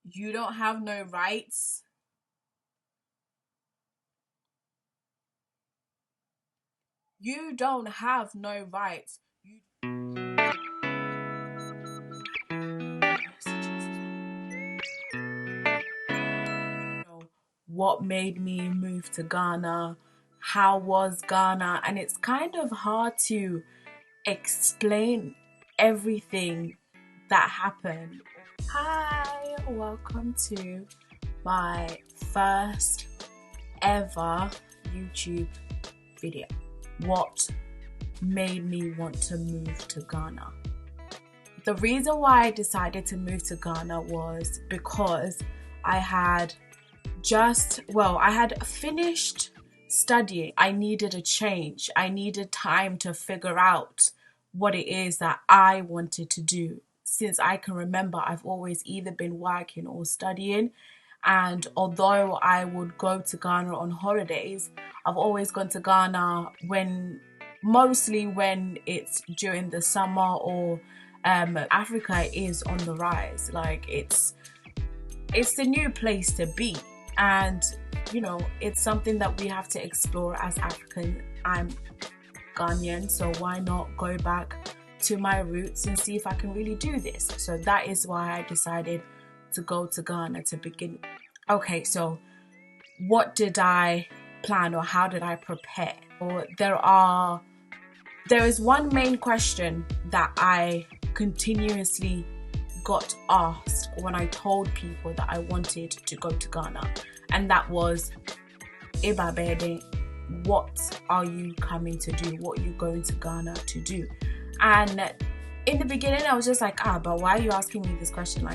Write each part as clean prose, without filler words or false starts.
You don't have no rights. You don't have no rights. You know what made me move to Ghana? How was Ghana? And it's kind of hard to explain everything that happened. Hi, welcome to my first ever YouTube video. What made me want to move to Ghana? The reason why I decided to move to Ghana was because I had I had finished studying. I needed a change. I needed time to figure out what it is that I wanted to do. Since I can remember, I've always either been working or studying. And although I would go to Ghana on holidays, I've always gone to Ghana mostly when it's during the summer or Africa is on the rise. Like it's the new place to be, and it's something that we have to explore as African. I'm Ghanaian, so why not go back to my roots and see if I can really do this? So that is why I decided to go to Ghana to begin. Okay, so what did I plan, or how did I prepare? Or there is one main question that I continuously got asked when I told people that I wanted to go to Ghana, and that was, Ibabede, what are you coming to do? What are you going to Ghana to do? And in the beginning, I was just like, but why are you asking me this question?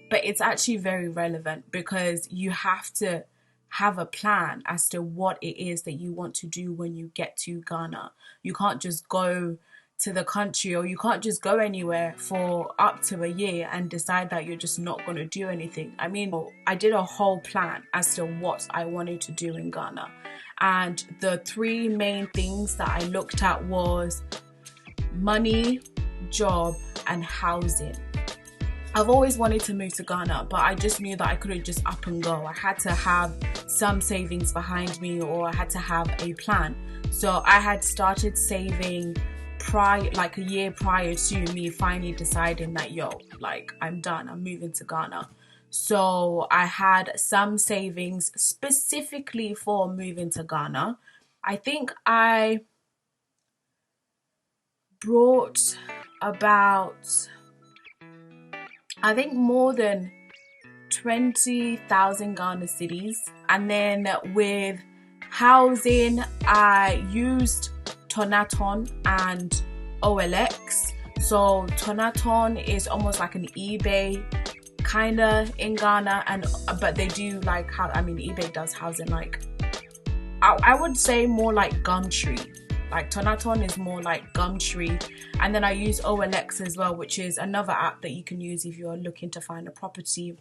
But it's actually very relevant, because you have to have a plan as to what it is that you want to do when you get to Ghana. You can't just go to the country, or you can't just go anywhere for up to a year and decide that you're just not going to do anything. I mean, I did a whole plan as to what I wanted to do in Ghana. And the three main things that I looked at was money, job, and housing. I've always wanted to move to Ghana, but I just knew that I couldn't just up and go. I had to have some savings behind me, or I had to have a plan. So I had started saving a year prior to me finally deciding that, I'm done, I'm moving to Ghana. So I had some savings specifically for moving to Ghana. I think I brought about, more than 20,000 Ghana cedis. And then with housing, I used Tonaton and OLX. So Tonaton is almost like an eBay kinda in Ghana, but they do eBay does housing I would say more like Gumtree. Like Tonaton is more like Gumtree. And then I use OLX as well, which is another app that you can use if you're looking to find a property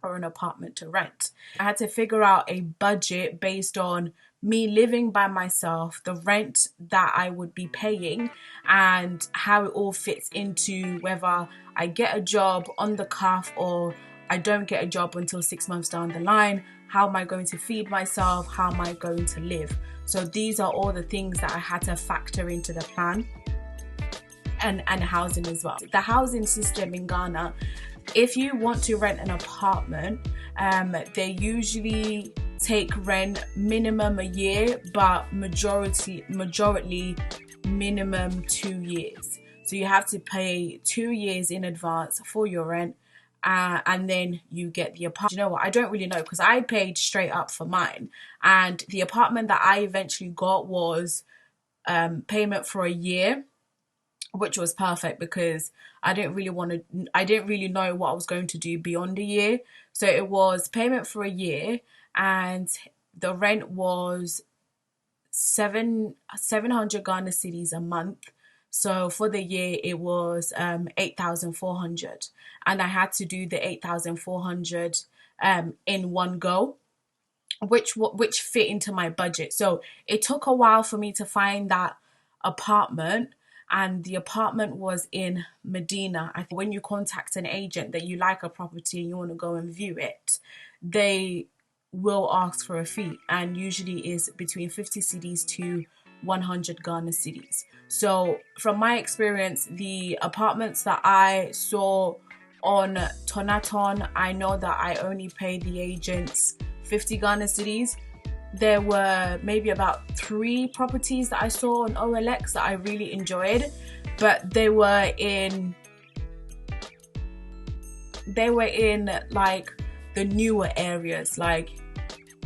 or an apartment to rent. I had to figure out a budget based on me living by myself, the rent that I would be paying, and how it all fits into whether I get a job on the cuff or I don't get a job until 6 months down the line. How am I going to feed myself? How am I going to live? So these are all the things that I had to factor into the plan. And housing as well. The housing system in Ghana, if you want to rent an apartment, they usually take rent minimum a year, but majority minimum 2 years. So you have to pay 2 years in advance for your rent, and then you get the apartment. You know what? I don't really know, because I paid straight up for mine, and the apartment that I eventually got was payment for a year, which was perfect because I didn't really know what I was going to do beyond a year. So it was payment for a year, and the rent was 700 Ghana cedis a month. So for the year it was 8,400, and I had to do the 8,400 in one go, which fit into my budget. So it took a while for me to find that apartment, and the apartment was in Medina. I think when you contact an agent that you like a property and you want to go and view it, they will ask for a fee, and usually is between 50 cedis to 100 Ghana cedis. So from my experience, the apartments that I saw on Tonaton, I know that I only paid the agents 50 Ghana cedis. There were maybe about 3 properties that I saw on OLX that I really enjoyed, but they were in like the newer areas, like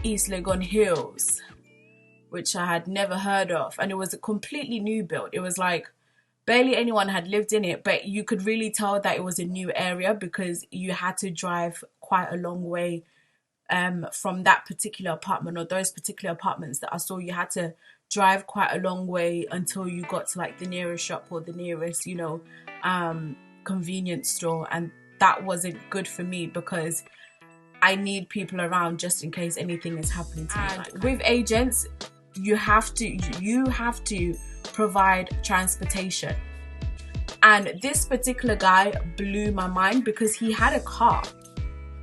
East Legon Hills, which I had never heard of, and it was a completely new build. It was like barely anyone had lived in it, but you could really tell that it was a new area because you had to drive quite a long way from that particular apartment, or those particular apartments that I saw. You had to drive quite a long way until you got to like the nearest shop or the nearest, convenience store, and that wasn't good for me because I need people around just in case anything is happening to me. And with agents, you have to provide transportation. And this particular guy blew my mind because he had a car.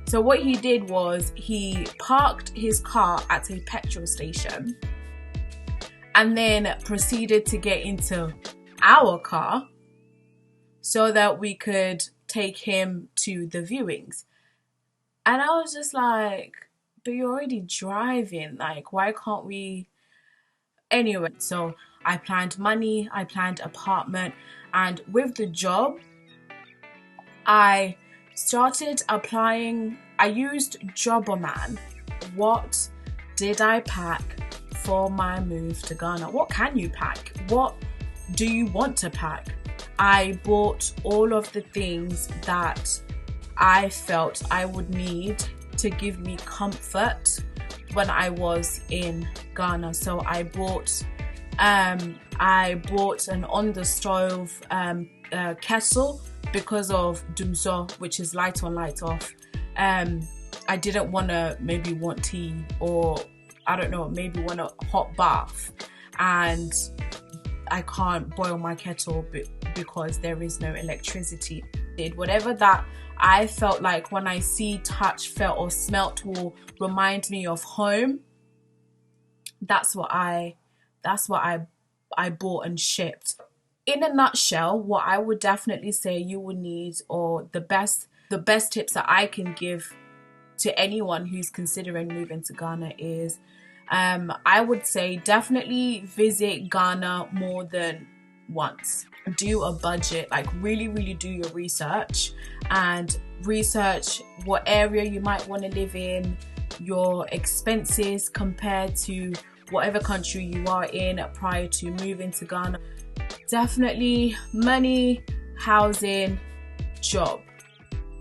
So what he did was he parked his car at a petrol station and then proceeded to get into our car so that we could take him to the viewings. And I was just like, but you're already driving, like, why can't we? Anyway, so I planned money, I planned apartment, and with the job, I started applying. I used Jobberman. What did I pack for my move to Ghana? What can you pack? What do you want to pack? I bought all of the things that I felt I would need to give me comfort when I was in Ghana. So I bought an on the stove kettle because of Dumzo, which is light on, light off. I didn't want tea, or I don't know, maybe want a hot bath, and I can't boil my kettle because there is no electricity. Did whatever that I felt like when I see, touch, felt or smelt will remind me of home. That's what I bought and shipped. In a nutshell, what I would definitely say you would need, or the best tips that I can give to anyone who's considering moving to Ghana is, I would say definitely visit Ghana more than once. Do a budget, like really do your research and research what area you might want to live in, your expenses compared to whatever country you are in prior to moving to Ghana. Definitely money, housing, job,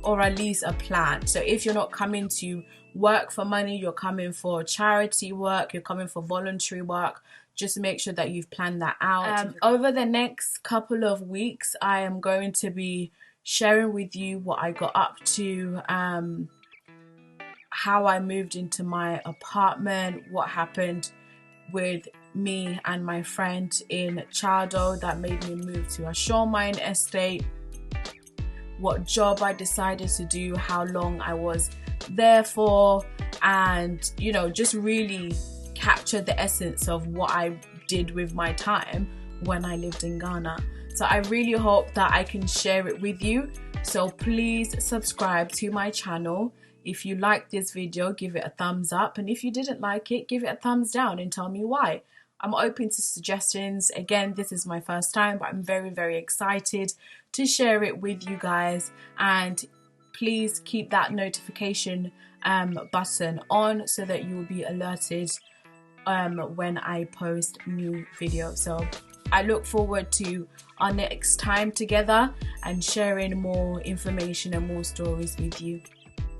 or at least a plan. So if you're not coming to work for money, you're coming for charity work, you're coming for voluntary work, just make sure that you've planned that out. Over the next couple of weeks, I am going to be sharing with you what I got up to, how I moved into my apartment, what happened with me and my friend in Chado that made me move to a Shawmine estate, what job I decided to do, how long I was there for, and just really capture the essence of what I did with my time when I lived in Ghana. So I really hope that I can share it with you. So please subscribe to my channel. If you liked this video, give it a thumbs up, and if you didn't like it, give it a thumbs down and tell me why. I'm open to suggestions. Again, this is my first time, but I'm very excited to share it with you guys. And please keep that notification button on so that you will be alerted when I post new videos. So I look forward to our next time together and sharing more information and more stories with you.